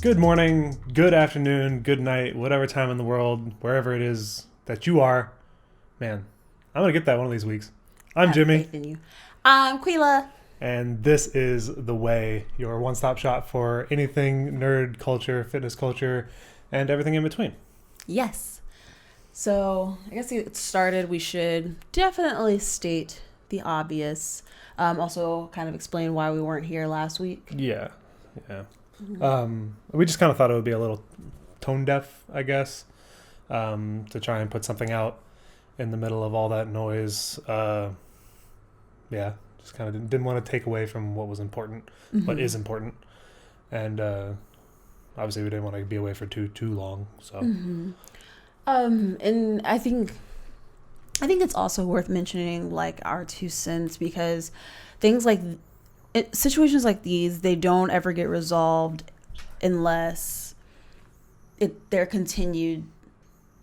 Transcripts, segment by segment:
Good morning, good afternoon, good night, whatever time in the world, wherever it is that you are. Man, I'm going to get that one of these weeks. I'm Jimmy. Faith in you. I'm Quila. And this is The Whey, your one-stop shop for anything nerd culture, fitness culture, and everything in between. Yes. So, I guess to get started, we should definitely state the obvious. Also, kind of explain why we weren't here last week. Yeah. We just kind of thought it would be a little tone deaf, I guess, to try and put something out in the middle of all that noise. Just kind of didn't want to take away from what was important, what is important. And obviously we didn't want to be away for too long. So, and I think it's also worth mentioning, like, our 2 cents, because things like situations like these, they don't ever get resolved unless they're continued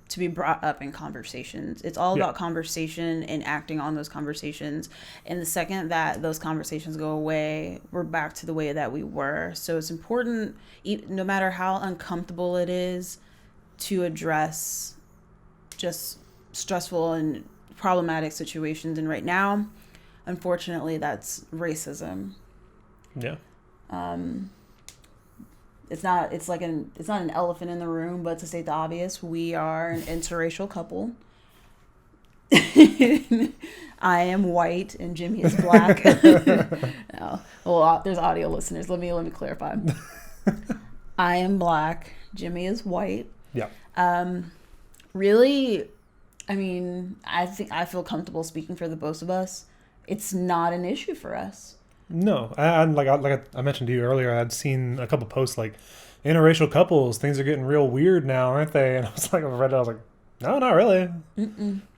to be brought up in conversations. It's all about conversation and acting on those conversations. And the second that those conversations go away, we're back to the way that we were. So it's important, no matter how uncomfortable it is, to address just stressful and problematic situations. And right now, unfortunately, that's racism. Yeah. It's not an elephant in the room, but to state the obvious, we are an interracial couple. I am white and Jimmy is black. No. Well, there's audio listeners. Let me clarify. I am black. Jimmy is white. Yeah. Really, I mean, I feel comfortable speaking for the both of us. It's not an issue for us. No, like I mentioned to you earlier, I had seen a couple posts like interracial couples, things are getting real weird now, aren't they? And I was like, I read it, I was like, no, not really.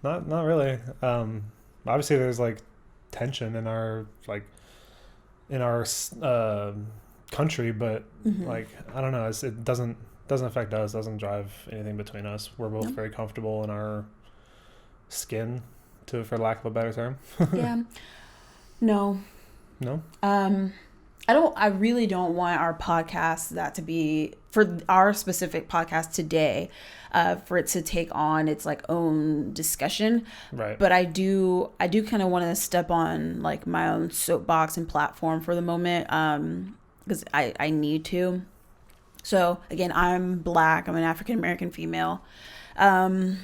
Not really. Obviously there's like tension in our country, but like, I don't know, it doesn't affect us, doesn't drive anything between us. We're both very comfortable in our skin, for lack of a better term. Yeah. No. I really don't want our podcast, that to be, for our specific podcast today, for it to take on its like own discussion. Right. But I do kind of want to step on like my own soapbox and platform for the moment, because I need to. So again, I'm black. I'm an African American female. And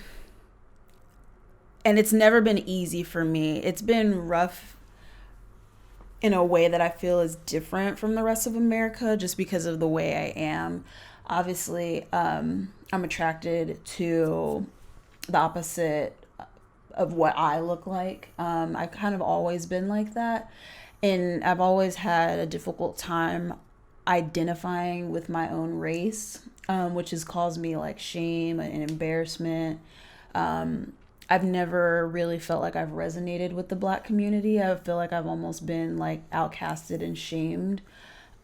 it's never been easy for me. It's been rough in a way that I feel is different from the rest of America, just because of the way I am. Obviously, I'm attracted to the opposite of what I look like. I've kind of always been like that. And I've always had a difficult time identifying with my own race, which has caused me like shame and embarrassment. I've never really felt like I've resonated with the black community. I feel like I've almost been like outcasted and shamed.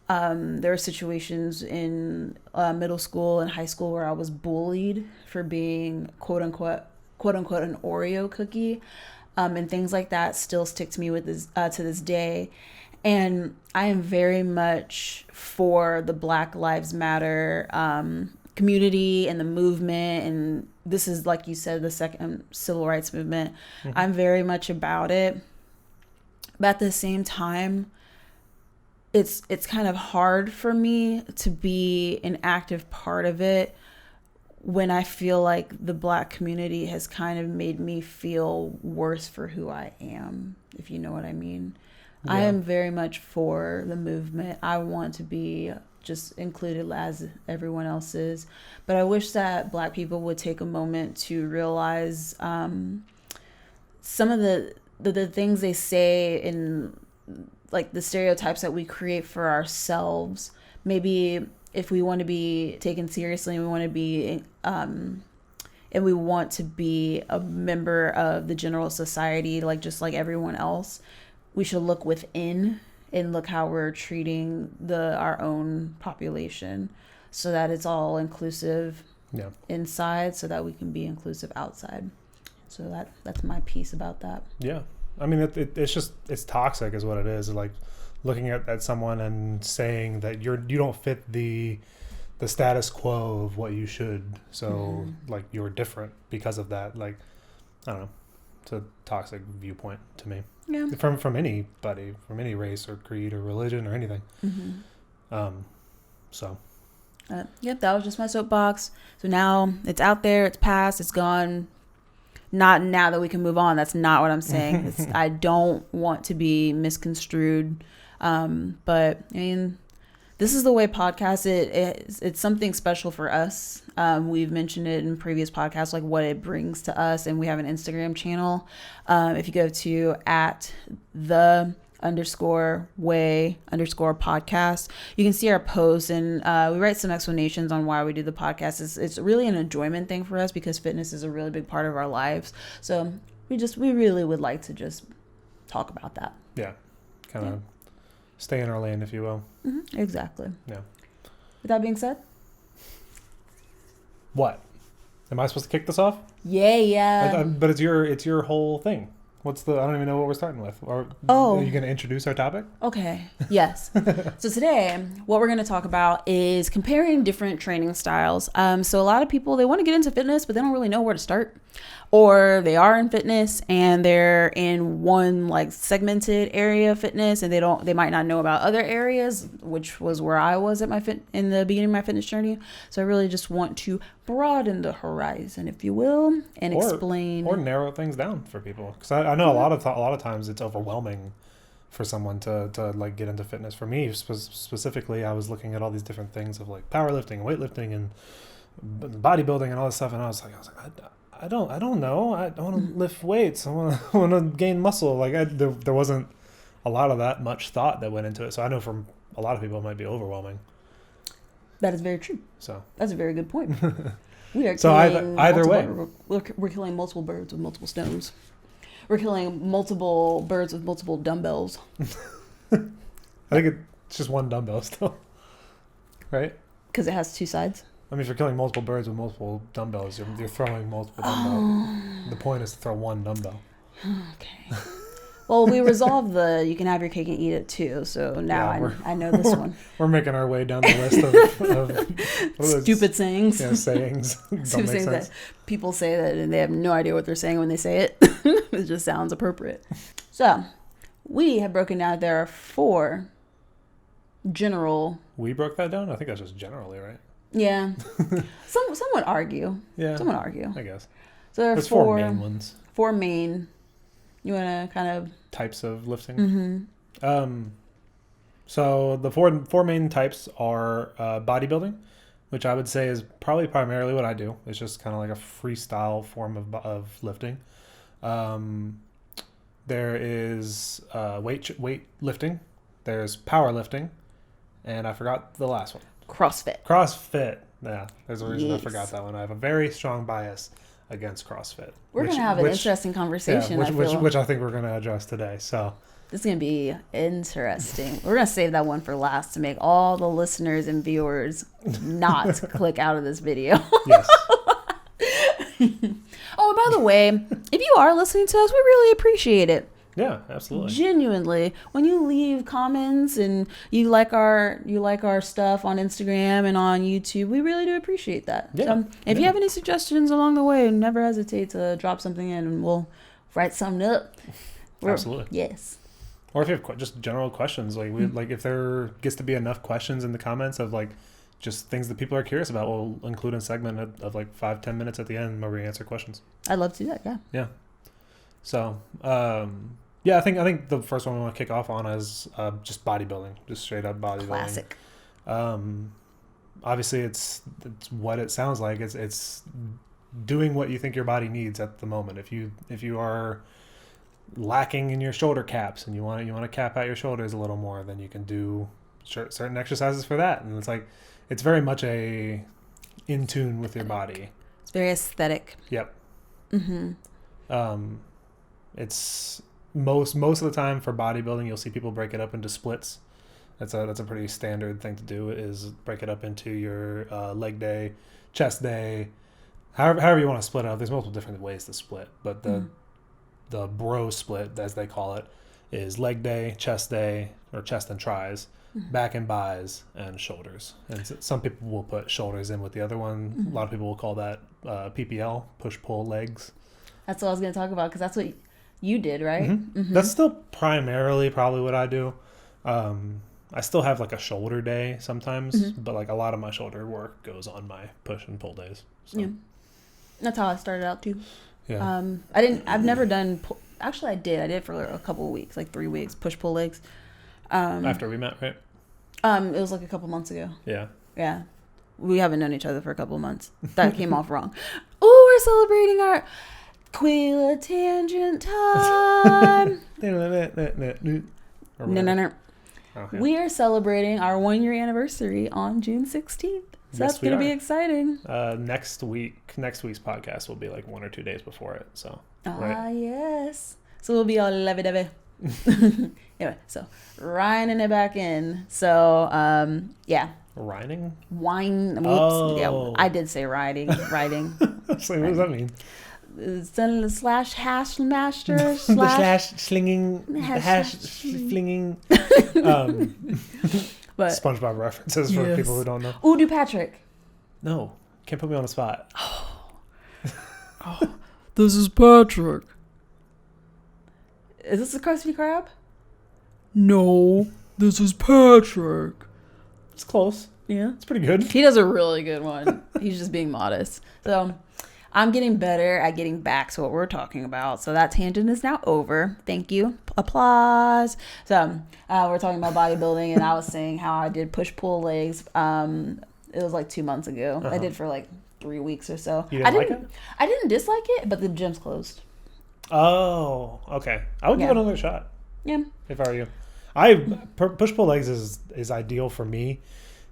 There are situations in middle school and high school where I was bullied for being quote unquote an Oreo cookie. And things like that still stick to me to this day. And I am very much for the Black Lives Matter community and the movement, and this is, like you said, the second civil rights movement. I'm very much about it, but at the same time, it's kind of hard for me to be an active part of it when I feel like the black community has kind of made me feel worse for who I am, if you know what I mean. Yeah. I am very much for the movement. I want to be just included as everyone else is. But I wish that black people would take a moment to realize some of the things they say, in like the stereotypes that we create for ourselves. Maybe if we want to be taken seriously and we want to be and we want to be a member of the general society, like just like everyone else, we should look within and look how we're treating our own population, so that it's all inclusive inside, so that we can be inclusive outside. So that's my piece about that. Yeah. I mean, it's toxic is what it is. Like looking at someone and saying that you don't fit the the status quo of what you should. So like you're different because of that. Like, I don't know. It's a toxic viewpoint to me. Yeah. From anybody, from any race or creed or religion or anything. So. Yep, that was just my soapbox. So now it's out there, it's past, it's gone. Not now that we can move on. That's not what I'm saying. I don't want to be misconstrued. But I mean, This Is The Whey podcast. It's something special for us. We've mentioned it in previous podcasts, like what it brings to us. And we have an Instagram channel. If you go to @the_way_podcast, you can see our posts, and we write some explanations on why we do the podcast. It's really an enjoyment thing for us because fitness is a really big part of our lives. So we really would like to just talk about that. Yeah, kind of stay in our lane, if you will. Exactly. Yeah. With that being said, what am I supposed to kick this off? Yeah. But it's your whole thing. I don't even know what we're starting with. Are you going to introduce our topic? Okay. Yes. So today, what we're going to talk about is comparing different training styles. So a lot of people, they want to get into fitness, but they don't really know where to start. Or they are in fitness and they're in one like segmented area of fitness, and they might not know about other areas, which was where I was in the beginning of my fitness journey. So I really just want to broaden the horizon, if you will, and explain or narrow things down for people. Because I know a lot of times it's overwhelming for someone to like get into fitness. For me specifically, I was looking at all these different things of like powerlifting, weightlifting, and bodybuilding, and all this stuff, and I was like, I don't know. I don't want to lift weights. I want to gain muscle. Like there wasn't a lot of that much thought that went into it. So I know for a lot of people it might be overwhelming. That is very true. So that's a very good point. We are so either way, we're killing multiple birds with multiple stones. We're killing multiple birds with multiple dumbbells. I think it's just one dumbbell still, right? Because it has two sides. I mean, if you're killing multiple birds with multiple dumbbells, you're throwing multiple dumbbells. The point is to throw one dumbbell. Okay. Well, we resolved you can have your cake and eat it too. So now I know this one. We're making our way down the list of stupid sayings. Yeah, sayings. Stupid sayings that people say that and they have no idea what they're saying when they say it. It just sounds appropriate. So we have broken down. There are 4 general. We broke that down? I think that's just generally, right? Yeah. Some would argue. Yeah. Some would argue. I guess. So there are There's 4 main ones. 4 main. You want to kind of... types of lifting? So the 4 main types are bodybuilding, which I would say is probably primarily what I do. It's just kind of like a freestyle form of lifting. There is weightlifting. There's powerlifting. And I forgot the last one. CrossFit. Yeah, there's a reason I forgot that one. I have a very strong bias against CrossFit. We're going to have an interesting conversation, which I think we're going to address today. So this is going to be interesting. We're going to save that one for last to make all the listeners and viewers not click out of this video. Yes. Oh, by the way, if you are listening to us, we really appreciate it. Yeah, absolutely. Genuinely, when you leave comments and you like our stuff on Instagram and on YouTube, we really do appreciate that. Yeah. So if you have any suggestions along the way, never hesitate to drop something in and we'll write something up. Absolutely. Yes. Or if you have just general questions, like like if there gets to be enough questions in the comments of like just things that people are curious about, we'll include a segment of like 5-10 minutes at the end where we answer questions. I'd love to do that. Yeah. Yeah. So, yeah, I think the first one we want to kick off on is just bodybuilding, just straight up bodybuilding. Classic. Obviously, it's what it sounds like. It's doing what you think your body needs at the moment. If you are lacking in your shoulder caps and you want to cap out your shoulders a little more, then you can do certain exercises for that. And it's very much in tune with your body. It's very aesthetic. Yep. It's most of the time for bodybuilding, you'll see people break it up into splits. That's a pretty standard thing to do, is break it up into your leg day, chest day, however you want to split it up. There's multiple different ways to split, but the bro split, as they call it, is leg day, chest and tries. back and buys, and shoulders. And some people will put shoulders in with the other one. A lot of people will call that PPL, push-pull legs. That's what I was going to talk about, because that's what you did, right? That's still primarily probably what I do. I still have like a shoulder day sometimes, but like a lot of my shoulder work goes on my push and pull days. So. Yeah. That's how I started out too. Yeah. I've never done, actually I did for a couple of weeks, like 3 weeks, push-pull legs. After we met, right? It was like a couple months ago. Yeah. Yeah. We haven't known each other for a couple of months. That came off wrong. Oh, we're celebrating our Quila tangent time. No. Oh, yeah. We are celebrating our 1-year anniversary on June 16th. So Yes, that's going to be exciting. Next week's podcast will be like 1 or 2 days before it. So. Yes. So we'll be all lovey-dovey. Anyway, so reining it back in. So, yeah. Riding? Wine. Whoops. Oh. Yeah, I did say riding. So what does that mean? Slash hash master The slash slinging, flinging. but SpongeBob references for people who don't know. Udo Patrick. No, can't put me on the spot. This is Patrick. Is this a Krusty Krab? No, this is Patrick. It's close. Yeah. It's pretty good. He does a really good one. He's just being modest. So I'm getting better at getting back to what we're talking about. So that tangent is now over. Thank you. Applause. So we're talking about bodybuilding, and I was saying how I did push-pull legs. It was like 2 months ago. I did for like 3 weeks or so. You didn't like it? I didn't dislike it, but the gym's closed. Oh, okay. I would give it another shot. Yeah. If I were you. Push-pull legs is ideal for me,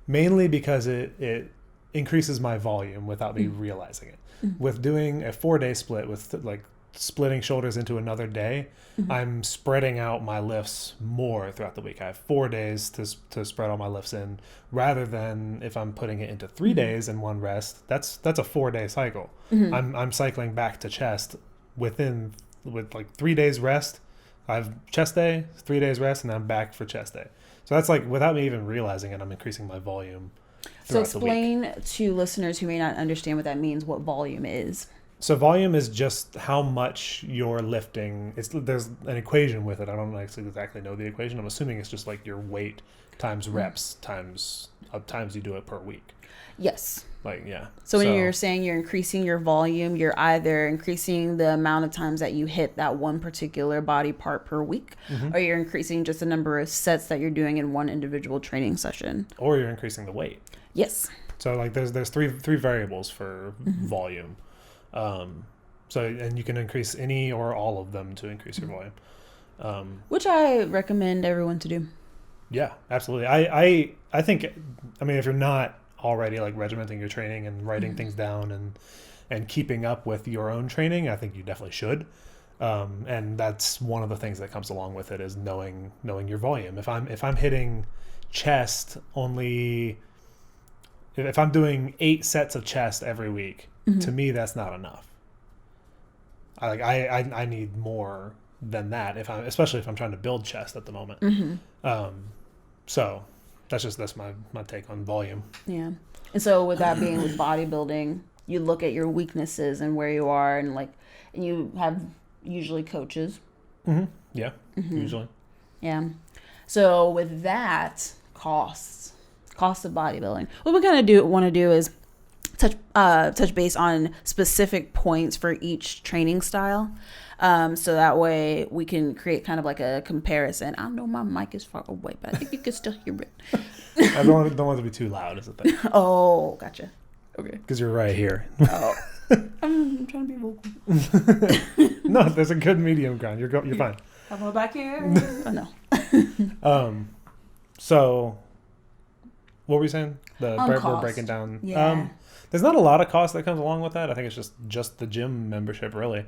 mainly because it increases my volume without me realizing it. With doing a 4-day split, with like splitting shoulders into another day, I'm spreading out my lifts more throughout the week. I have 4 days to spread all my lifts in, rather than if I'm putting it into 3 days and one rest. That's a 4-day cycle. I'm cycling back to chest with like 3 days rest. I have chest day, 3 days rest, and I'm back for chest day. So that's like, without me even realizing it, I'm increasing my volume. So explain to listeners who may not understand what that means, what volume is. So volume is just how much you're lifting. There's an equation with it. I don't exactly know the equation. I'm assuming it's just like your weight times reps times you do it per week. Yes. Like, yeah. So when you're saying you're increasing your volume, you're either increasing the amount of times that you hit that one particular body part per week, or you're increasing just the number of sets that you're doing in one individual training session. Or you're increasing the weight. Yes. So like there's three variables for volume. And you can increase any or all of them to increase your volume. Which I recommend everyone to do. Yeah, absolutely. I think, I mean, if you're not already like regimenting your training and writing things down and keeping up with your own training, I think you definitely should. And that's one of the things that comes along with it, is knowing your volume. If I'm hitting chest only, if I'm doing 8 sets of chest every week, to me that's not enough. I need more than that, especially if I'm trying to build chest at the moment. So that's my take on volume. Yeah. And so with that being with bodybuilding, you look at your weaknesses and where you are, and you have usually coaches. Yeah. Usually. Yeah. So with that, cost of bodybuilding. What we kind of want to do is touch base on specific points for each training style. So that way we can create kind of like a comparison. I know my mic is far away, but I think you can still hear it. I don't want it to be too loud, is the thing. Oh, gotcha. Okay. Because you're right here. Oh. I'm trying to be vocal. No, there's a good medium ground. You're fine. How about back here? Oh, no. So what were you saying? We're breaking down. Yeah. There's not a lot of cost that comes along with that. I think it's just the gym membership, really.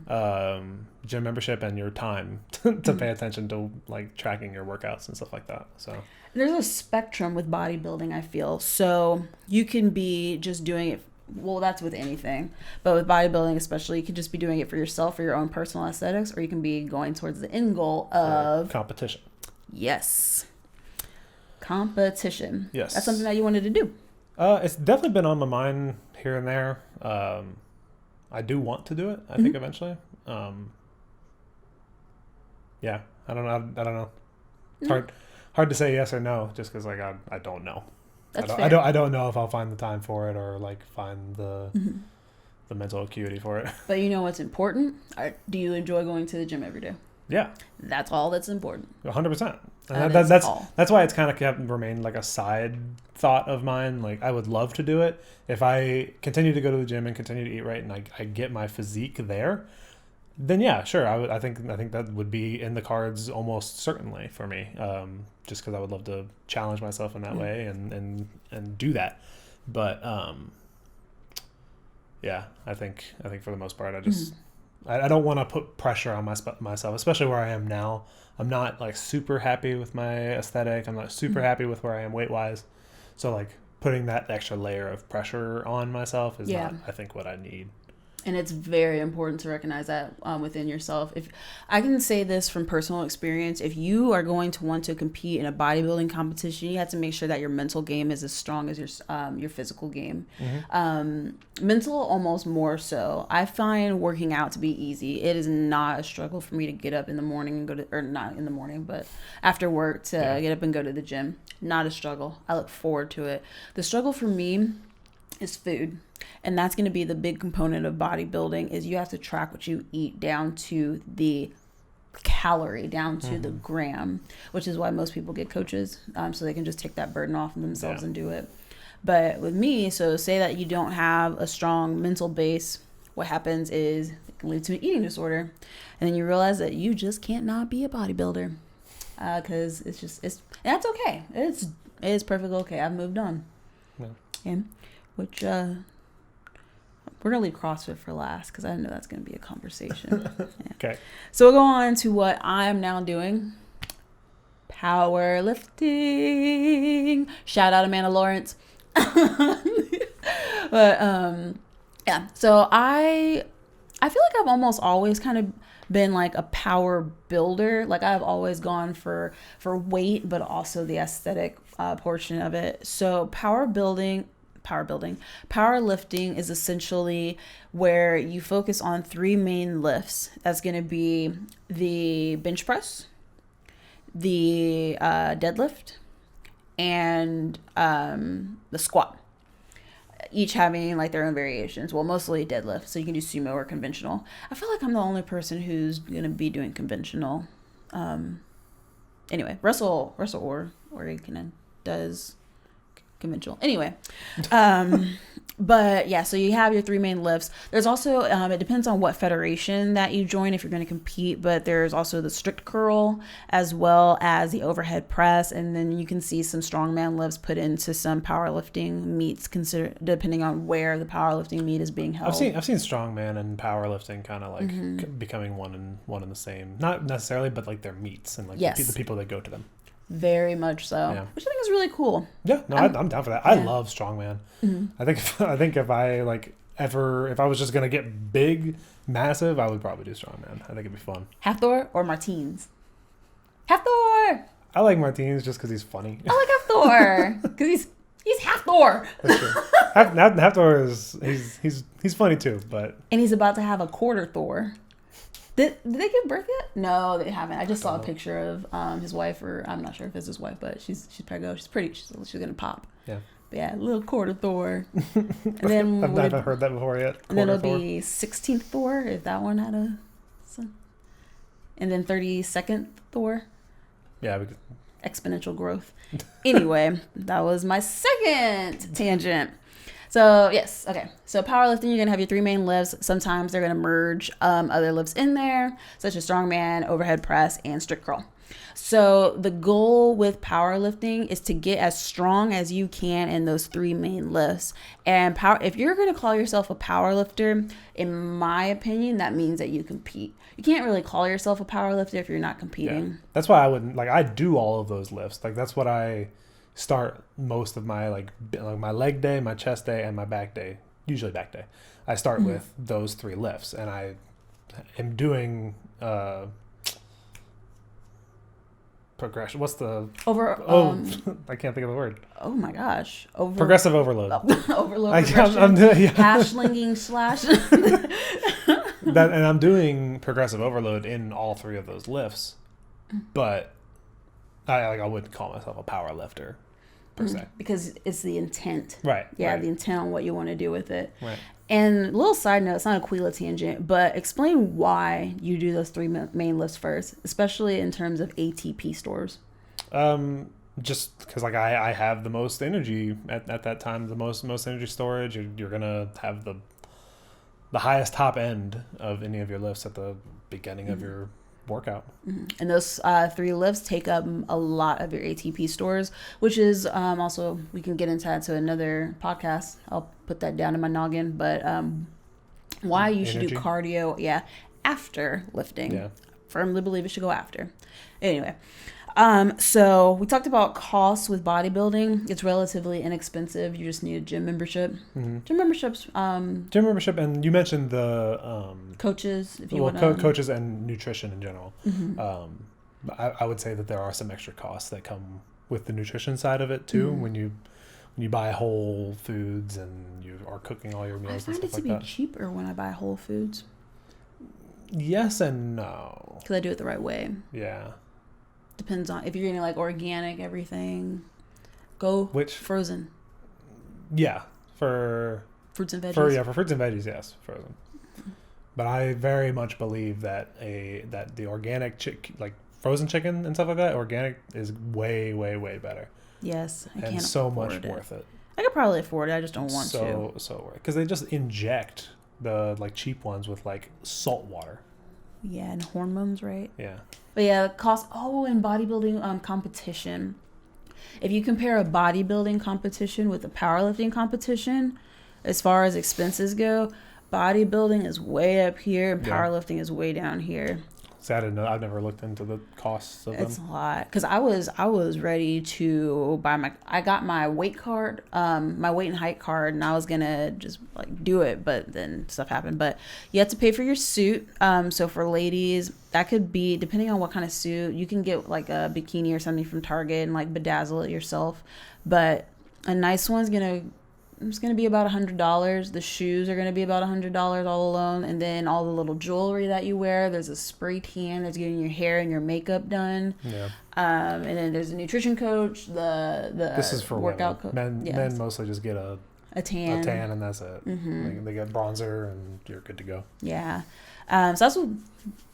Gym membership and your time to pay attention to like tracking your workouts and stuff like that. So there's a spectrum with bodybuilding, I feel. So you can be just doing it. Well, that's with anything, but with bodybuilding especially, you can just be doing it for yourself, for your own personal aesthetics, or you can be going towards the end goal of competition. Yes. Competition. Yes. That's something that you wanted to do. It's definitely been on my mind here and there. I do want to do it, I think, eventually. Yeah, I don't know. It's hard to say yes or no, just because like I don't know. That's I fair. I don't know if I'll find the time for it or like find the mental acuity for it. But you know what's important? Do you enjoy going to the gym every day? Yeah, That's all that's important. 100%. And That is that's all. that's why it's kind of remained like a side thought of mine. Like I would love to do it if I continue to go to the gym and continue to eat right, and I get my physique there. Then yeah, sure. I think that would be in the cards almost certainly for me. Just because I would love to challenge myself in that way and do that. But yeah, I think for the most part, I don't want to put pressure on myself, especially where I am now. I'm not like super happy with my aesthetic. I'm not super happy with where I am weight wise. So like putting that extra layer of pressure on myself is not, I think, what I need. And it's very important to recognize that within yourself. If I can say this from personal experience, if you are going to want to compete in a bodybuilding competition, you have to make sure that your mental game is as strong as your physical game. Mental almost more so. I find working out to be easy. It is not a struggle for me to get up in the morning and go to, or not in the morning, but after work to get up and go to the gym. Not a struggle. I look forward to it. The struggle for me is food. And that's going to be the big component of bodybuilding is you have to track what you eat down to the calorie, down to the gram, which is why most people get coaches, so they can just take that burden off of themselves and do it. But with me, so say that you don't have a strong mental base, what happens is it can lead to an eating disorder. And then you realize that you just can't not be a bodybuilder because that's okay. It is perfectly okay. I've moved on. Yeah. Which, we're going to leave CrossFit for last because I know that's going to be a conversation. Okay. So we'll go on to what I am now doing. Powerlifting. Shout out Amanda Lawrence. But, yeah. So I feel like I've almost always kind of been like a power builder. Like I've always gone for weight, but also the aesthetic portion of it. So powerlifting is essentially where you focus on three main lifts. That's going to be the bench press, the deadlift, and the squat. Each having like their own variations. Well, mostly deadlift, so you can do sumo or conventional. I feel like I'm the only person who's going to be doing conventional. Anyway, Russell Organ does conventional. Anyway, but yeah, so you have your three main lifts. There's also, it depends on what federation that you join if you're going to compete, but there's also the strict curl as well as the overhead press. And then you can see some strongman lifts put into some powerlifting meets depending on where the powerlifting meet is being held. I've seen strongman and powerlifting kind of like becoming one and the same. Not necessarily, but like their meets and like the people that go to them. Very much so, which I think is really cool. Yeah, no, I'm down for that. I love strongman. I think if I if I was just gonna get big, massive, I would probably do strongman. I think it'd be fun. Hafthor or Martins? Hafthor. I like Martins just because he's funny. I like Hafthor because he's Hafthor. That's true. Hafthor he's funny too, but and he's about to have a quarter Thor. Did they give birth yet? No, they haven't. I just saw a picture of his wife, or I'm not sure if it's his wife, but she's pregnant. She's pretty. She's gonna pop. Yeah. But yeah, little quarter Thor. And then I've never heard that before yet. And then it'll be 16th Thor if that one had a son. And then 32nd Thor. Yeah. Exponential growth. Anyway, that was my second tangent. So yes, okay. So powerlifting, you're gonna have your three main lifts. Sometimes they're gonna merge other lifts in there, such as strongman, overhead press, and strict curl. So the goal with powerlifting is to get as strong as you can in those three main lifts. And if you're gonna call yourself a powerlifter, in my opinion, that means that you compete. You can't really call yourself a powerlifter if you're not competing. Yeah. That's why I wouldn't I do all of those lifts. Like that's what I start most of my like my leg day, my chest day, and my back day. Usually back day. I start with those three lifts, and I am doing progression. What's the Over. I can't think of the word. Oh my gosh. Progressive overload. Overload progression. I'm doing Hash slinging slash. That, and I'm doing progressive overload in all three of those lifts, but I wouldn't call myself a power lifter per se, because it's the intent. right? Yeah, right. the intent on what you want to do with it. Right. And a little side note, it's not a Quila tangent, but explain why you do those three main lifts first, especially in terms of ATP stores. Just because like I have the most energy at that time, the most energy storage. You're gonna have the highest top end of any of your lifts at the beginning of your workout. And those three lifts take up a lot of your ATP stores, which is also, we can get into that to another podcast. I'll put that down in my noggin. But why you should do cardio, after lifting. Yeah. Firmly believe it should go after. Anyway, so we talked about costs with bodybuilding. It's relatively inexpensive. You just need a gym membership. Gym memberships. Gym membership, and you mentioned the coaches. If you want coaches and nutrition in general. I would say that there are some extra costs that come with the nutrition side of it too. When you buy whole foods and you are cooking all your meals and stuff like that. I find it to be cheaper when I buy whole foods. Yes and no. Because I do it the right way. Yeah. Depends on if you're getting like organic everything. Go frozen. Yeah, for fruits and veggies. For fruits and veggies, yes, frozen. But I very much believe that the organic like frozen chicken and stuff like that, organic is way better. Yes, I can't so much worth it. I could probably afford it. I just don't want to. So because they just inject the like cheap ones with like salt water. Yeah, and hormones, right? Yeah. But yeah, cost. Oh, and bodybuilding competition. If you compare a bodybuilding competition with a powerlifting competition, as far as expenses go, bodybuilding is way up here and powerlifting is way down here. See, I didn't know. I've never looked into the costs of them. It's a lot because I was ready to buy I got my weight card, my weight and height card, and I was gonna just like do it, but then stuff happened. But you have to pay for your suit. So for ladies, that could be depending on what kind of suit. You can get like a bikini or something from Target and like bedazzle it yourself. But a nice one's it's gonna be about $100. The shoes are gonna be about $100 all alone, and then all the little jewelry that you wear. There's a spray tan that's getting your hair and your makeup done. Yeah. And then there's a nutrition coach. This is for workout coach. Men mostly just get a tan, and that's it. They get bronzer, and you're good to go. Yeah. So that's what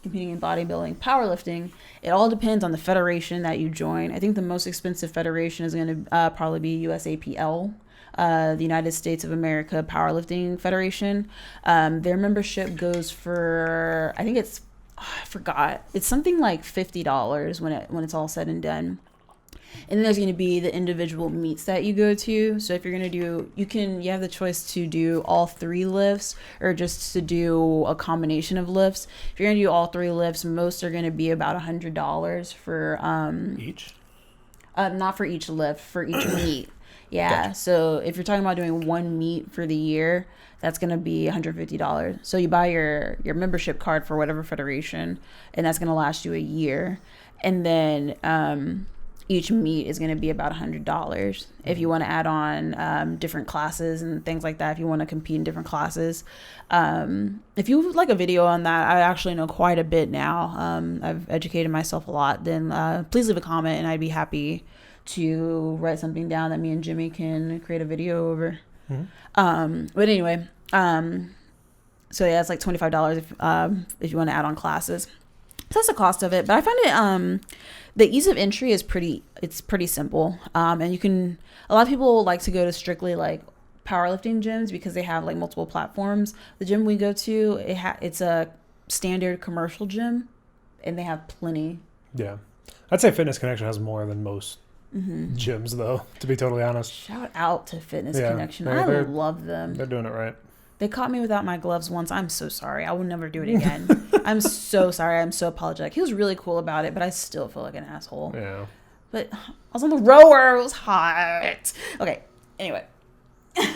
competing in bodybuilding, powerlifting. It all depends on the federation that you join. I think the most expensive federation is going to probably be USAPL. The United States of America Powerlifting Federation. Their membership goes for, I think I forgot. It's something like $50 when it's all said and done. And then there's going to be the individual meets that you go to. So if you're going to do, you have the choice to do all three lifts or just to do a combination of lifts. If you're going to do all three lifts, most are going to be about $100 for each. Not for each lift, for each meet. Yeah, Gotcha. So if you're talking about doing one meet for the year, that's going to be $150. So you buy your membership card for whatever federation, and that's going to last you a year. And then each meet is going to be about $100. If you want to add on different classes and things like that, if you want to compete in different classes. If you would like a video on that, I actually know quite a bit now. I've educated myself a lot. Then please leave a comment, and I'd be happy to write something down that me and Jimmy can create a video over. But anyway, so yeah, it's like $25 if you want to add on classes. So that's the cost of it. But I find it the ease of entry is pretty simple. And you can, a lot of people like to go to strictly like powerlifting gyms because they have like multiple platforms. The gym we go to, it's a standard commercial gym, and they have plenty. Yeah, I'd say Fitness Connection has more than most gyms, though, to be totally honest. Shout out to Fitness Connection. I love them. They're doing it right. They caught me without my gloves once. I'm so sorry. I will never do it again. I'm so sorry. I'm so apologetic. He was really cool about it, but I still feel like an asshole. Yeah. But I was on the rower. It was hot. Okay. Anyway. So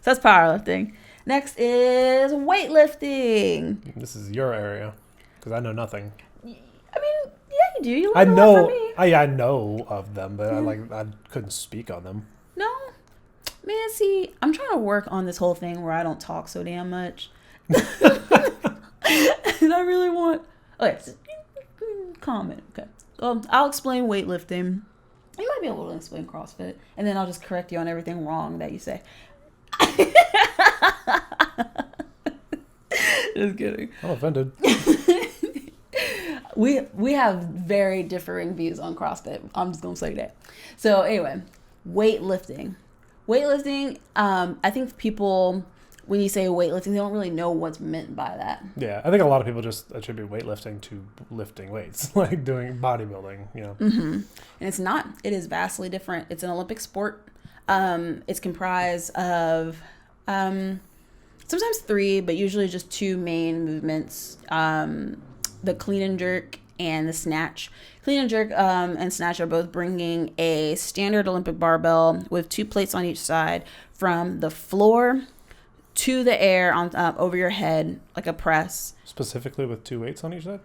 that's powerlifting. Next is weightlifting. This is your area, because I know nothing. I mean, yeah, you do. You I learn a lot from know. me. I know of them, but I couldn't speak on them. No, man. See, I'm trying to work on this whole thing where I don't talk so damn much. And I really want. Okay, so, comment. Okay, I'll explain weightlifting. You might be able to explain CrossFit, and then I'll just correct you on everything wrong that you say. Just kidding. I'm offended. We have very differing views on CrossFit. I'm just gonna say that. So anyway, weightlifting. I think people, when you say weightlifting, they don't really know what's meant by that. Yeah, I think a lot of people just attribute weightlifting to lifting weights, like doing bodybuilding. And it's not. It is vastly different. It's an Olympic sport. It's comprised of sometimes 3, but usually just 2 main movements. The clean and jerk and the snatch. Clean and jerk and snatch are both bringing a standard Olympic barbell with 2 plates on each side from the floor to the air on over your head, like a press. Specifically with 2 weights on each side.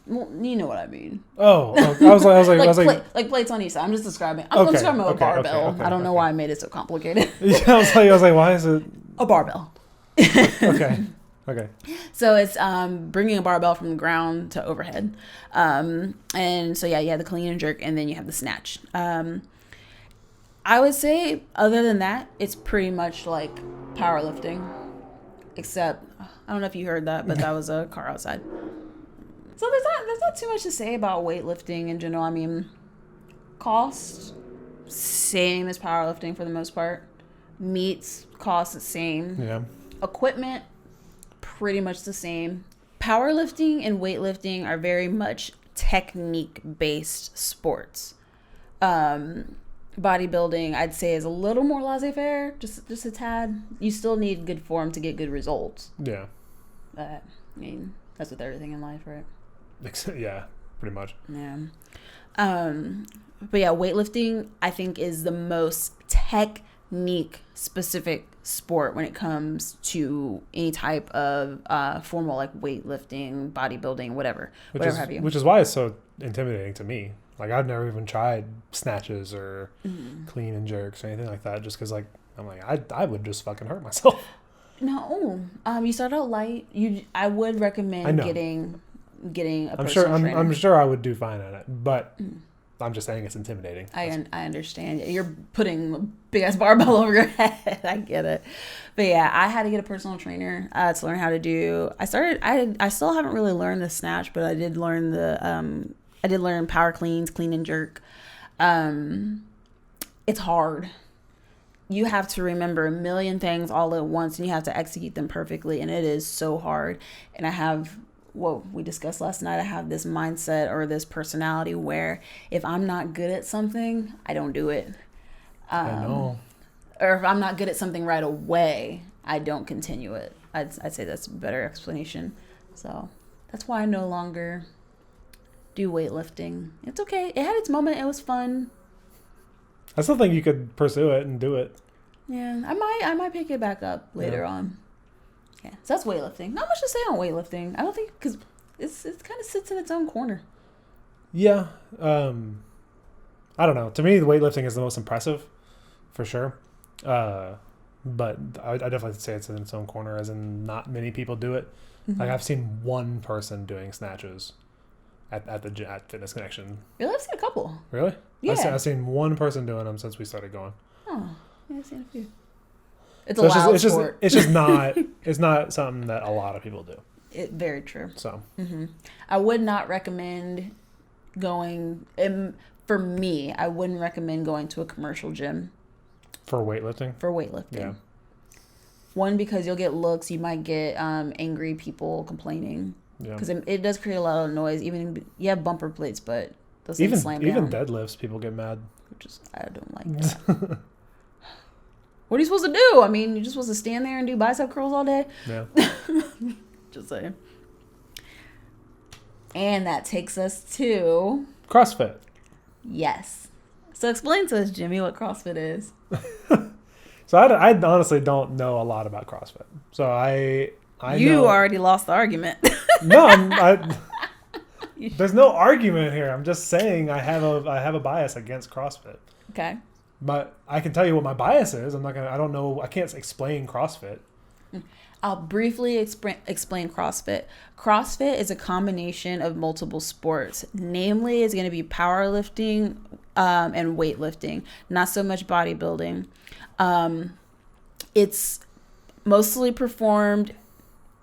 Well, you know what I mean. Oh, I was like, plates on each side. I'm just describing. I'm describing a barbell. Okay, I don't know why I made it so complicated. Yeah, I was like, why is it a barbell? Okay. So it's bringing a barbell from the ground to overhead. And so, yeah, you have the clean and jerk, and then you have the snatch. I would say, other than that, it's pretty much like powerlifting. Except, I don't know if you heard that, but that was a car outside. So there's not too much to say about weightlifting in general. I mean, cost, same as powerlifting for the most part. Meets, cost, the same. Yeah. Equipment, pretty much the same. Powerlifting and weightlifting are very much technique-based sports. Bodybuilding, I'd say, is a little more laissez-faire, just a tad. You still need good form to get good results. Yeah. I mean, that's with everything in life, right? Yeah, pretty much. Yeah. But yeah, weightlifting, I think, is the most technique-specific sport when it comes to any type of formal, like weightlifting, bodybuilding, whatever have you. Which is why it's so intimidating to me. Like, I've never even tried snatches or clean and jerks or anything like that, just because, like, I'm like, I would just fucking hurt myself. No, you start out light. I would recommend getting a personal trainer. I'm sure I would do fine at it, but I'm just saying it's intimidating. I understand. You're putting a big ass barbell over your head. I get it. But yeah, I had to get a personal trainer to learn how to do. I still haven't really learned the snatch, but I did learn power cleans, clean and jerk. It's hard. You have to remember a million things all at once, and you have to execute them perfectly, and it is so hard. And I have what we discussed last night. I have this mindset or this personality where if I'm not good at something, I don't do it. I know. Or if I'm not good at something right away, I don't continue it. I'd say that's a better explanation. So that's why I no longer do weightlifting. It's okay. It had its moment. It was fun. I still think you could pursue it and do it. Yeah, I might pick it back up later on. Yeah, so that's weightlifting. Not much to say on weightlifting. I don't think, because it kind of sits in its own corner. Yeah. I don't know. To me, the weightlifting is the most impressive, for sure. But I definitely say it's in its own corner, as in not many people do it. Mm-hmm. Like, I've seen one person doing snatches at Fitness Connection. Really? I've seen a couple. Really? Yeah. I've seen one person doing them since we started going. Oh, yeah, I've seen a few. It's a loud sport. It's just not. It's not something that a lot of people do. Very true. So. Mm-hmm. I would not recommend going. For me, I wouldn't recommend going to a commercial gym. For weightlifting. Yeah. One, because you'll get looks. You might get angry people complaining. Yeah. Because it does create a lot of noise. Even you have bumper plates, but those things slam down. Even deadlifts, people get mad. Which is, I don't like that. What are you supposed to do? I mean, you're just supposed to stand there and do bicep curls all day? Yeah. Just saying. And that takes us to... CrossFit. Yes. So explain to us, Jimmy, what CrossFit is. So I honestly don't know a lot about CrossFit. So I you already lost the argument. No, There's no argument here. I'm just saying I have a bias against CrossFit. Okay. But I can tell you what my bias is. I don't know. I can't explain CrossFit. I'll briefly explain CrossFit. CrossFit is a combination of multiple sports. Namely, it's going to be powerlifting and weightlifting, not so much bodybuilding. It's mostly performed,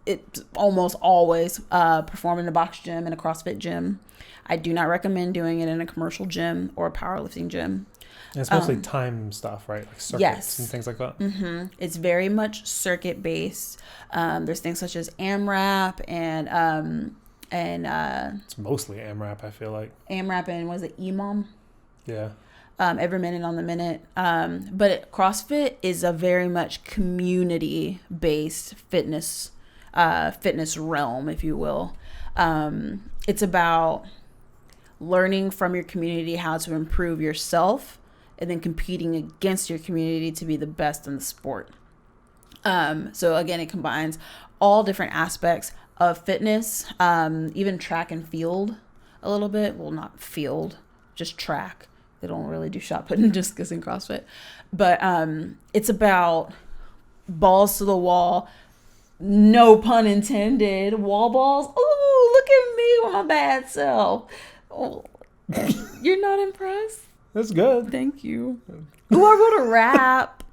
it's almost always performed in a box gym, in a CrossFit gym. I do not recommend doing it in a commercial gym or a powerlifting gym. And it's mostly time stuff, right? Like circuits and things like that. Mm-hmm. It's very much circuit based. There's things such as AMRAP and it's mostly AMRAP, I feel like. AMRAP and was it EMOM? Yeah. Every minute on the minute. But CrossFit is a very much community based fitness realm, if you will. It's about learning from your community how to improve yourself and then competing against your community to be the best in the sport. So again, it combines all different aspects of fitness, even track and field a little bit. Well, not field, just track. They don't really do shot put and discus in CrossFit. But it's about balls to the wall, no pun intended, wall balls. Ooh, look at me with my bad self. Oh, you're not impressed? That's good. Thank you. Ooh, I wrote a rap.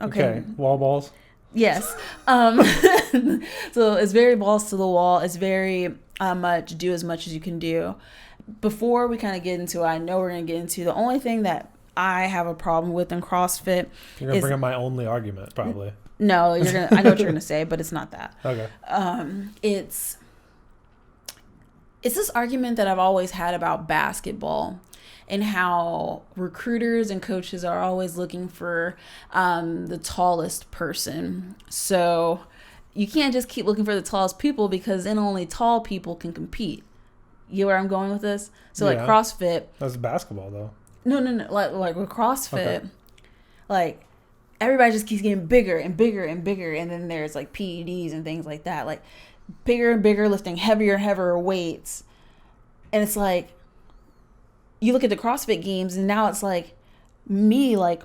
Okay, wall balls. Yes. So it's very balls to the wall. It's very much do as much as you can do. Before we kind of get into, I know we're going to get into the only thing that I have a problem with in CrossFit. You're going to bring up my only argument, probably. No, you're going to, I know what you're going to say, but it's not that. Okay. It's this argument that I've always had about basketball and how recruiters and coaches are always looking for the tallest person. So you can't just keep looking for the tallest people because then only tall people can compete. You know where I'm going with this? So like CrossFit. That's basketball though. No. Like with CrossFit, like everybody just keeps getting bigger and bigger and bigger. And then there's like PEDs and things like that. Like bigger and bigger, lifting heavier and heavier weights. And it's like, you look at the CrossFit games and now it's like me, like,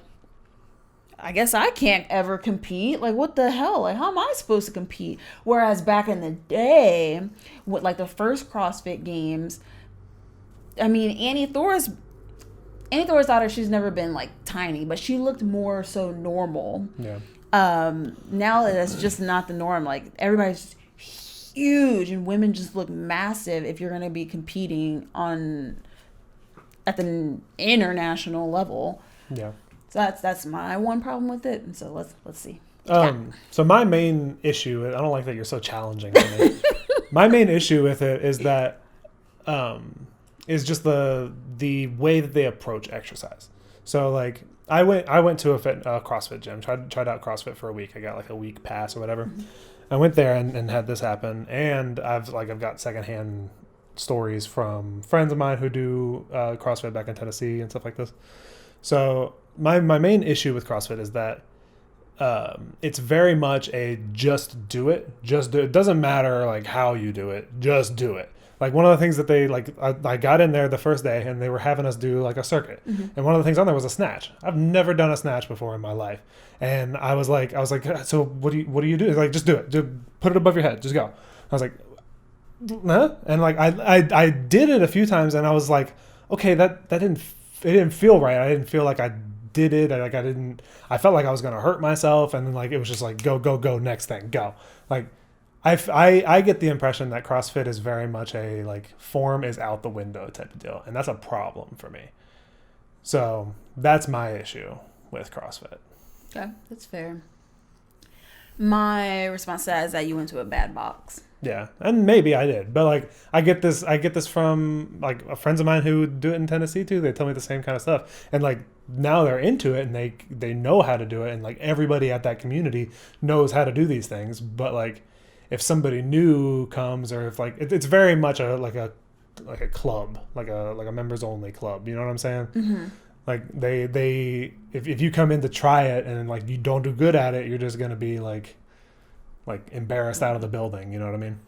I guess I can't ever compete. Like, what the hell? Like, how am I supposed to compete? Whereas back in the day, with like the first CrossFit games, I mean, Annie Thor's daughter, she's never been like tiny, but she looked more so normal. Yeah. Now that's just not the norm. Like everybody's huge and women just look massive if you're going to be competing at the international level. Yeah. So that's my one problem with it. And so let's see. So my main issue, I don't like that you're so challenging to me. My main issue with it is that is just the way that they approach exercise. So like I went to a CrossFit gym, tried out CrossFit for a week. I got like a week pass or whatever. Mm-hmm. I went there and had this happen, and I've got secondhand stories from friends of mine who do CrossFit back in Tennessee and stuff like this. So my main issue with CrossFit is that it's very much a just do it. It doesn't matter like how you do it, just do it. Like one of the things that they like, I got in there the first day and they were having us do like a circuit. Mm-hmm. And one of the things on there was a snatch. I've never done a snatch before in my life. And I was like, so what do you do? It's like, just do it. Just put it above your head. Just go. I was like, huh? And like, I did it a few times and I was like, okay, it didn't feel right. I didn't feel like I did it. I felt like I was going to hurt myself. And then like, it was just like, go, next thing, go. Like, I get the impression that CrossFit is very much a like form is out the window type of deal. And that's a problem for me. So that's my issue with CrossFit. Okay, that's fair. My response to that is that you went to a bad box. Yeah, and maybe I did, but like I get this from like friends of mine who do it in Tennessee too. They tell me the same kind of stuff, and like now they're into it and they know how to do it, and like everybody at that community knows how to do these things. But like if somebody new comes, or if like it's very much a club, like a members only club. You know what I'm saying? Mm-hmm. Like they if you come in to try it and like you don't do good at it, you're just gonna be like embarrassed out of the building. You know what I mean?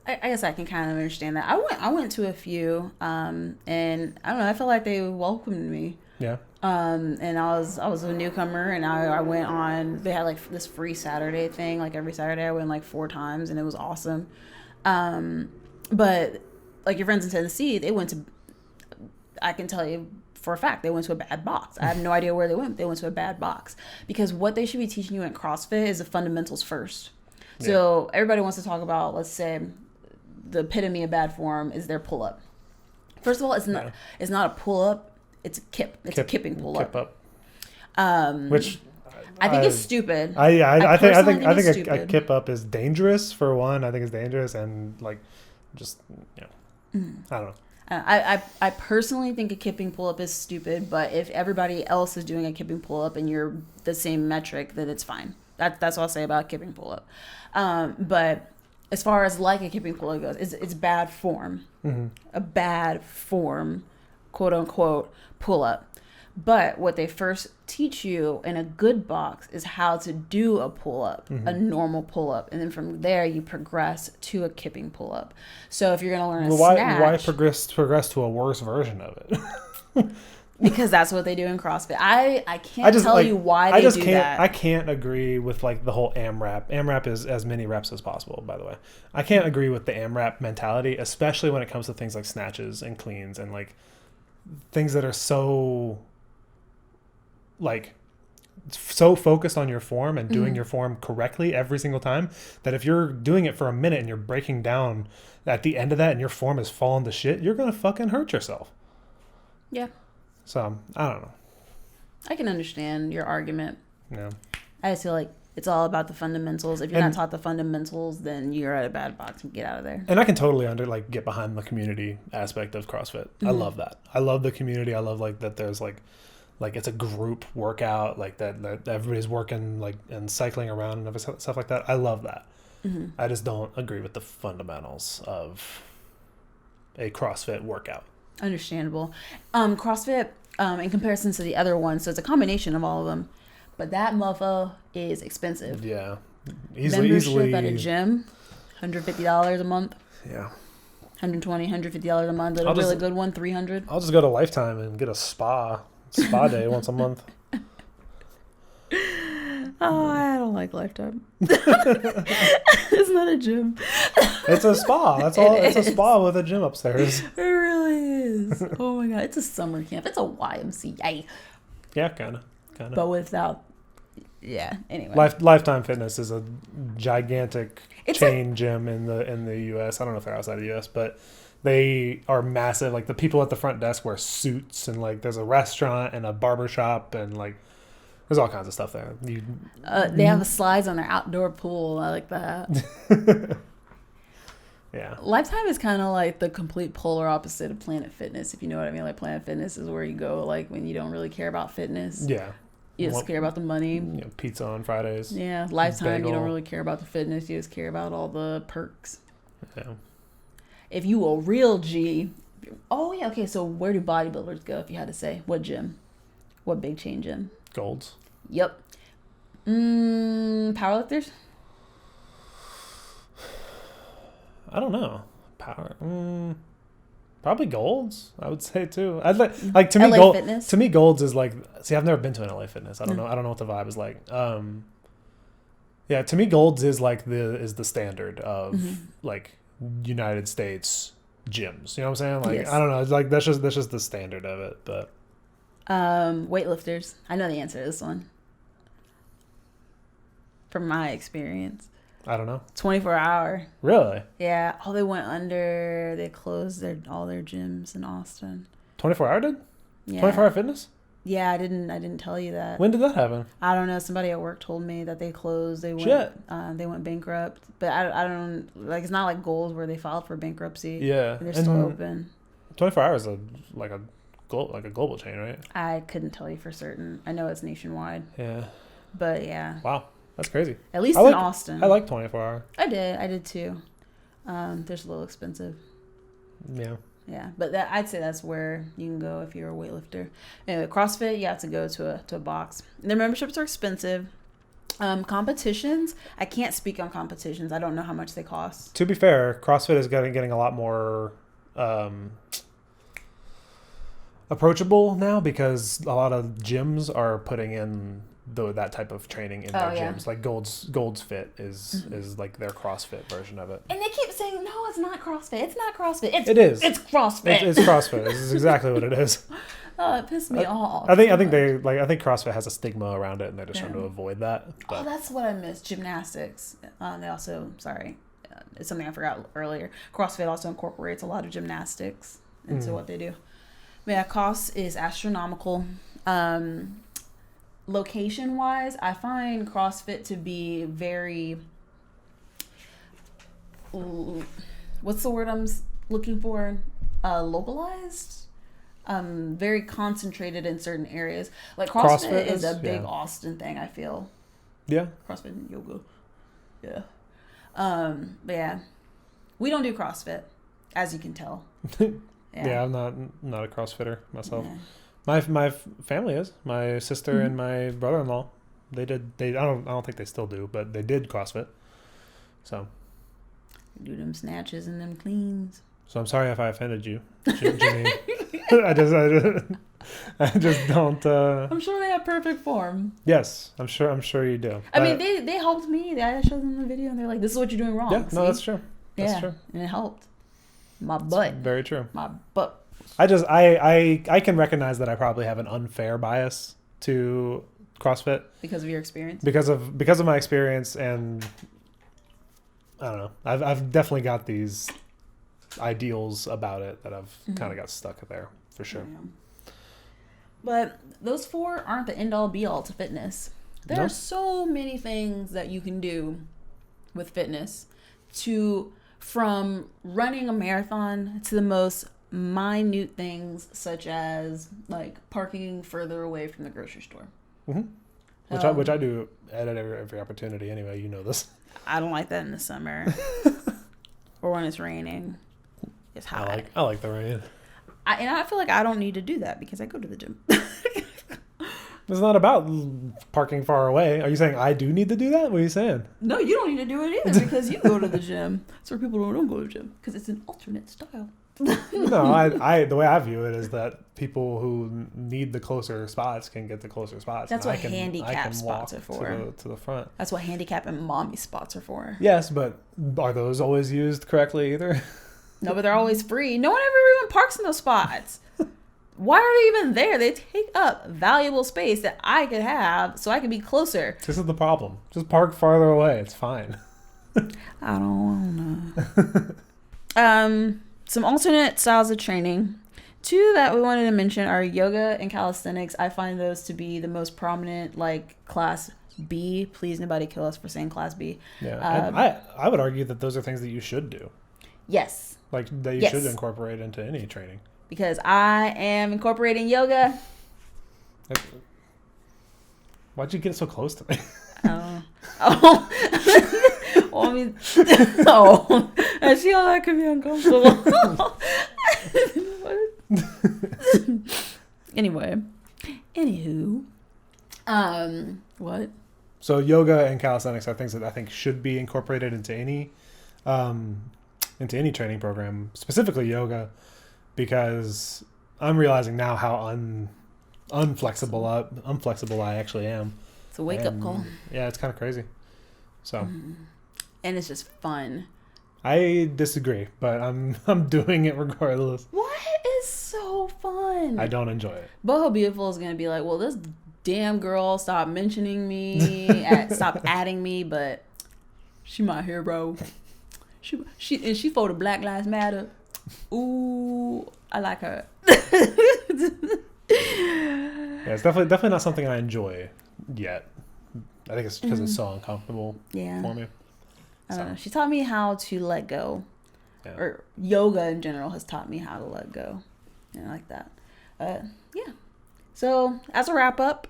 I guess I can kind of understand that. I went to a few, and I don't know. I felt like they welcomed me. Yeah. And I was a newcomer, and I went on. They had like this free Saturday thing. Like every Saturday, I went like 4 times, and it was awesome. But like your friends in Tennessee, they went to. I can tell you for a fact they went to a bad box. I have no idea where they went. They went to a bad box because what they should be teaching you in CrossFit is the fundamentals first. So everybody wants to talk about, let's say, the epitome of bad form is their pull up. First of all, it's not a pull up. It's a kip. It's a kipping pull up. Kip up. Which I think it's stupid. I think it's a kip up is dangerous for one. I think it's dangerous and like just I don't know. I personally think a kipping pull up is stupid, but if everybody else is doing a kipping pull up and you're the same metric, then it's fine. That's what I'll say about a kipping pull up. But as far as like a kipping pull up goes, it's bad form. Mm-hmm. A bad form, quote unquote, pull up. But what they first teach you in a good box is how to do a pull up, a normal pull up, and then from there you progress to a kipping pull up. So if you're gonna learn snatch, why progress to a worse version of it? Because that's what they do in CrossFit. I can't tell you why they do that. I can't agree with like the whole AMRAP. AMRAP is as many reps as possible, by the way. I can't agree with the AMRAP mentality, especially when it comes to things like snatches and cleans and like things that are so focused on your form and doing your form correctly every single time that if you're doing it for a minute and you're breaking down at the end of that and your form is falling to shit, you're gonna fucking hurt yourself. Yeah. So I don't know. I can understand your argument. Yeah. I just feel like it's all about the fundamentals. If you're not taught the fundamentals, then you're at a bad box and get out of there. And I can totally get behind the community aspect of CrossFit. I love that. I love the community. I love like that there's like it's a group workout, like that everybody's working like and cycling around and stuff like that. I love that. Mm-hmm. I just don't agree with the fundamentals of a CrossFit workout. Understandable. CrossFit, in comparison to the other ones, so it's a combination of all of them, but that mofo is expensive. Yeah. Membership at a gym, $150 a month. Yeah. $120, $150 a month. A really good one, $300. I'll just go to Lifetime and get a spa day once a month. Oh, I don't like Lifetime. It's not a gym. It's a spa. That's all. It's a spa with a gym upstairs. It really is. Oh my god, it's a summer camp. It's a YMCA. Yeah, kind of. But without. Yeah. Anyway. Lifetime Fitness is a gigantic chain gym in the U.S. I don't know if they're outside the U.S., but they are massive. Like the people at the front desk wear suits, and like there's a restaurant and a barber shop, and like there's all kinds of stuff there. They have the slides on their outdoor pool. I like that. Yeah. Lifetime is kind of like the complete polar opposite of Planet Fitness, if you know what I mean. Like Planet Fitness is where you go like when you don't really care about fitness. Yeah. You just care about the money. You know, pizza on Fridays. Yeah. Lifetime, you don't really care about the fitness. You just care about all the perks. Yeah. If you a real G. Oh, yeah. Okay. So where do bodybuilders go if you had to say? What gym? What big chain gym? Gold's. Yep. Powerlifters? I don't know. Probably Gold's, I would say too. I'd like to me LA Fitness? To me Gold's is like, see, I've never been to an LA Fitness. I don't know what the vibe is like. Yeah, to me Gold's is like the standard of like United States gyms. You know what I'm saying? Like, yes. I don't know, it's like that's just the standard of it, but weightlifters. I know the answer to this one. From my experience. I don't know. 24-hour. Really? Yeah. Oh, they went under. They closed all their gyms in Austin. 24-hour did? Yeah. 24-hour fitness? Yeah, I didn't tell you that. When did that happen? I don't know. Somebody at work told me that they closed. They went bankrupt. But I don't like. It's not like Goals where they filed for bankruptcy. Yeah. They're still open. 24 hours is like a global chain, right? I couldn't tell you for certain. I know it's nationwide. Yeah. But yeah. Wow. That's crazy. At least in Austin. I like 24-hour. I did too. They're just a little expensive. Yeah. Yeah, but I'd say that's where you can go if you're a weightlifter. Anyway, CrossFit, you have to go to a box. Their memberships are expensive. Competitions, I can't speak on competitions. I don't know how much they cost. To be fair, CrossFit is getting a lot more approachable now because a lot of gyms are putting in that type of training in their gyms. Like Gold's Fit is like their CrossFit version of it. And they keep saying, no, it's not CrossFit. It's not CrossFit. It is. It's CrossFit. It's CrossFit. This is exactly what it is. Oh, it pissed me off. I think CrossFit has a stigma around it, and they're just trying to avoid that. But. Oh, that's what I missed. Gymnastics. They also, it's something I forgot earlier. CrossFit also incorporates a lot of gymnastics into what they do. But yeah, cost is astronomical. Location wise, I find CrossFit to be very, what's the word I'm looking for? Localized. Very concentrated in certain areas. Like CrossFit is a big Austin thing, I feel. Yeah. CrossFit and yoga. Yeah. But yeah, we don't do CrossFit, as you can tell. Yeah, I'm not a CrossFitter myself. Yeah. My family is. My sister and my brother-in-law. They I don't think they still do, but they did CrossFit. So. Do them snatches and them cleans. So I'm sorry if I offended you, Jimmy. I just don't. I'm sure they have perfect form. Yes, I'm sure you do. I mean, they helped me. I showed them the video, and they're like, "This is what you're doing wrong." Yeah, no, that's true. That's true. And it helped. My butt. That's very true. My butt. I can recognize that I probably have an unfair bias to CrossFit because of your experience. Because of my experience, and I don't know. I've definitely got these ideals about it that I've kind of got stuck there for sure. Yeah. But those 4 aren't the end all be all to fitness. There are so many things that you can do with fitness, from running a marathon to the most minute things such as like parking further away from the grocery store. Mm-hmm. Which I do at every opportunity anyway. You know this. I don't like that in the summer or when it's raining. It's hot. I like the rain. I feel like I don't need to do that because I go to the gym. It's not about parking far away. Are you saying I do need to do that? What are you saying? No, you don't need to do it either because you go to the gym. It's for people who don't go to the gym because it's an alternate style. No, I the way I view it is that people who need the closer spots can get the closer spots. That's what handicap spots are for. To the front. That's what handicap and mommy spots are for. Yes, but are those always used correctly either? No, but they're always free. No one ever even parks in those spots. Why are they even there? They take up valuable space that I could have so I could be closer. This is the problem. Just park farther away. It's fine. I don't wanna. Some alternate styles of training. 2 that we wanted to mention are yoga and calisthenics. I find those to be the most prominent, like class B. Please, nobody kill us for saying class B. Yeah, I would argue that those are things that you should do. Yes. Like that you should incorporate into any training. Because I am incorporating yoga. Why'd you get so close to me? Well, I mean, I see how that could be uncomfortable. Anywho, what? So yoga and calisthenics are things that I think should be incorporated into any training program, specifically yoga, because I'm realizing now how unflexible I actually am. It's a wake-up call. Yeah, it's kind of crazy. So, and it's just fun. I disagree, but I'm doing it regardless. What is so fun? I don't enjoy it. Boho Beautiful is gonna be like, well, this damn girl stopped mentioning me, stop adding me, but she my hero. She for the Black Lives Matter. Ooh, I like her. Yeah, it's definitely not something I enjoy yet. I think it's because it's so uncomfortable for me. I don't know. She taught me how to let go. Yeah. Or yoga in general has taught me how to let go. And I like that. Yeah. So as a wrap up,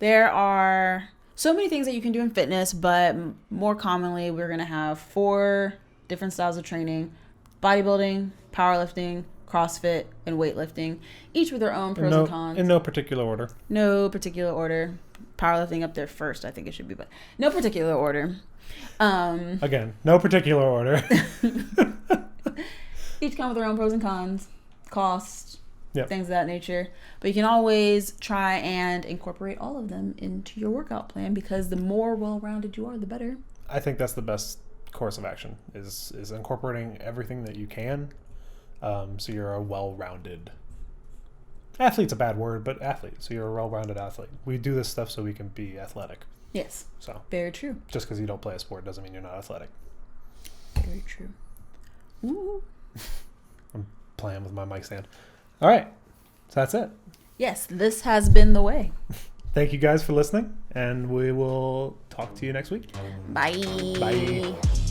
there are so many things that you can do in fitness, but more commonly we're going to have 4 different styles of training: bodybuilding, powerlifting, CrossFit, and weightlifting, each with their own pros and cons. In no particular order. No particular order. powerlifting up there first. I think it should be, but no particular order. Again, no particular order. Each come with their own pros and cons, cost, Yep. things of that nature. But you can always try and incorporate all of them into your workout plan, because the more well-rounded you are, the better. I think that's the best course of action is incorporating everything that you can. So you're a well-rounded athlete's a bad word, but athlete. So you're a well-rounded athlete. We do this stuff so we can be athletic. Yes. So Very true. just because you don't play a sport doesn't mean you're not athletic. Very true. Ooh. I'm playing with my mic stand. All right. So that's it. Yes, this has been The Whey. Thank you guys for listening, and we will talk to you next week. Bye. Bye.